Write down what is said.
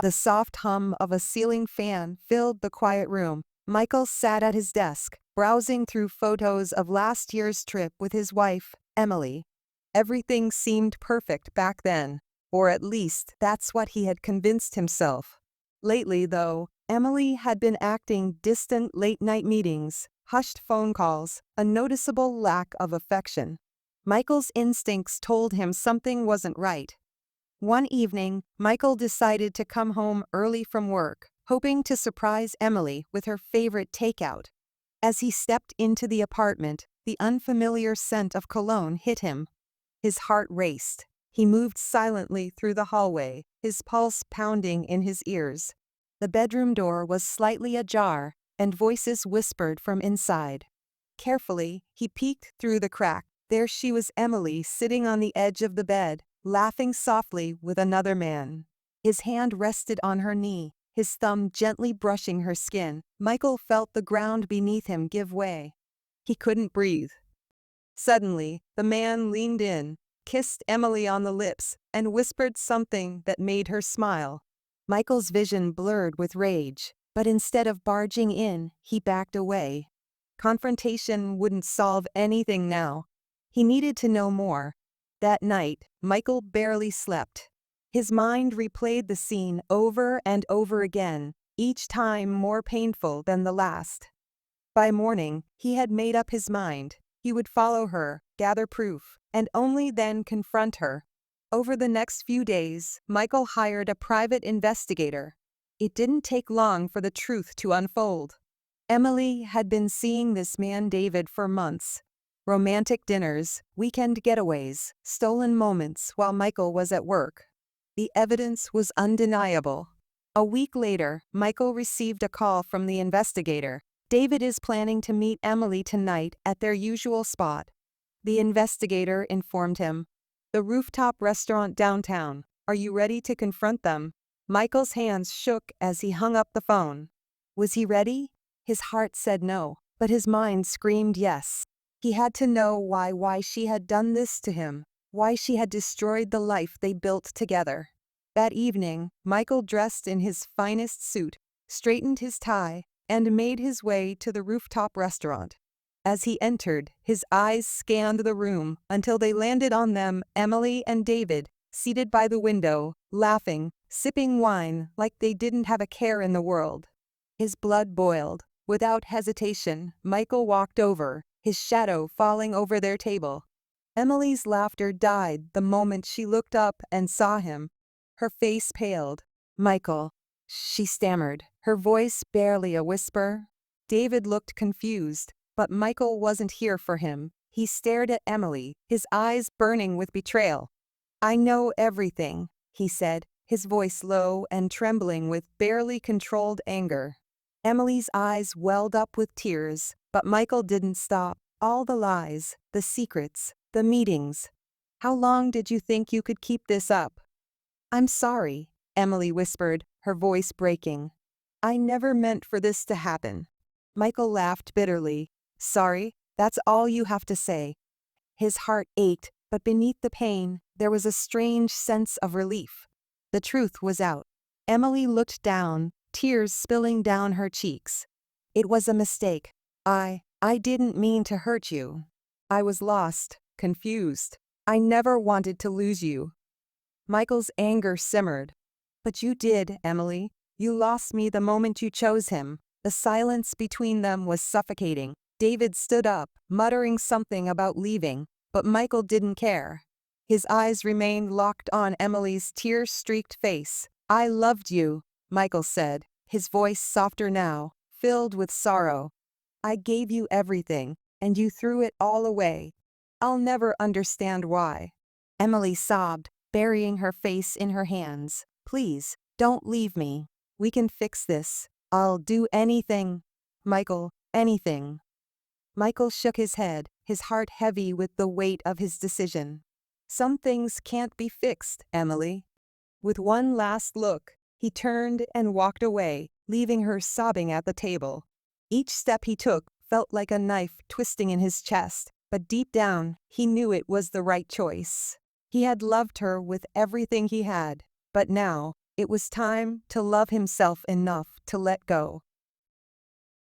The soft hum of a ceiling fan filled the quiet room. Michael sat at his desk, browsing through photos of last year's trip with his wife, Emily. Everything seemed perfect back then, or at least that's what he had convinced himself. Lately, though, Emily had been acting distant late-night meetings, hushed phone calls, a noticeable lack of affection. Michael's instincts told him something wasn't right. One evening, Michael decided to come home early from work, hoping to surprise Emily with her favorite takeout. As he stepped into the apartment, the unfamiliar scent of cologne hit him. His heart raced. He moved silently through the hallway, his pulse pounding in his ears. The bedroom door was slightly ajar, and voices whispered from inside. Carefully, he peeked through the crack. There she was, Emily, sitting on the edge of the bed, laughing softly with another man. His hand rested on her knee, his thumb gently brushing her skin. Michael felt the ground beneath him give way. He couldn't breathe. Suddenly, the man leaned in, kissed Emily on the lips, and whispered something that made her smile. Michael's vision blurred with rage, but instead of barging in, he backed away. Confrontation wouldn't solve anything now. He needed to know more. That night, Michael barely slept. His mind replayed the scene over and over again, each time more painful than the last. By morning, he had made up his mind. He would follow her, gather proof, and only then confront her. Over the next few days, Michael hired a private investigator. It didn't take long for the truth to unfold. Emily had been seeing this man David for months. Romantic dinners, weekend getaways, stolen moments while Michael was at work. The evidence was undeniable. A week later, Michael received a call from the investigator. David is planning to meet Emily tonight at their usual spot. The investigator informed him. The rooftop restaurant downtown. Are you ready to confront them? Michael's hands shook as he hung up the phone. Was he ready? His heart said no, but his mind screamed yes. He had to know why she had done this to him, why she had destroyed the life they built together. That evening, Michael dressed in his finest suit, straightened his tie, and made his way to the rooftop restaurant. As he entered, his eyes scanned the room until they landed on them, Emily and David, seated by the window, laughing, sipping wine like they didn't have a care in the world. His blood boiled. Without hesitation, Michael walked over, his shadow falling over their table. Emily's laughter died the moment she looked up and saw him. Her face paled. Michael, she stammered, her voice barely a whisper. David looked confused, but Michael wasn't here for him. He stared at Emily, his eyes burning with betrayal. I know everything, he said, his voice low and trembling with barely controlled anger. Emily's eyes welled up with tears, but Michael didn't stop. All the lies, the secrets, the meetings. How long did you think you could keep this up? I'm sorry, Emily whispered, her voice breaking. I never meant for this to happen. Michael laughed bitterly. Sorry, that's all you have to say. His heart ached, but beneath the pain, there was a strange sense of relief. The truth was out. Emily looked down, tears spilling down her cheeks. It was a mistake. I didn't mean to hurt you. I was lost, confused. I never wanted to lose you. Michael's anger simmered. But you did, Emily. You lost me the moment you chose him. The silence between them was suffocating. David stood up, muttering something about leaving, but Michael didn't care. His eyes remained locked on Emily's tear-streaked face. I loved you, Michael said, his voice softer now, filled with sorrow. I gave you everything, and you threw it all away. I'll never understand why. Emily sobbed, burying her face in her hands. Please, don't leave me. We can fix this. I'll do anything. Michael, anything. Michael shook his head, his heart heavy with the weight of his decision. Some things can't be fixed, Emily. With one last look, he turned and walked away, leaving her sobbing at the table. Each step he took felt like a knife twisting in his chest, but deep down, he knew it was the right choice. He had loved her with everything he had, but now, It was time to love himself enough to let go.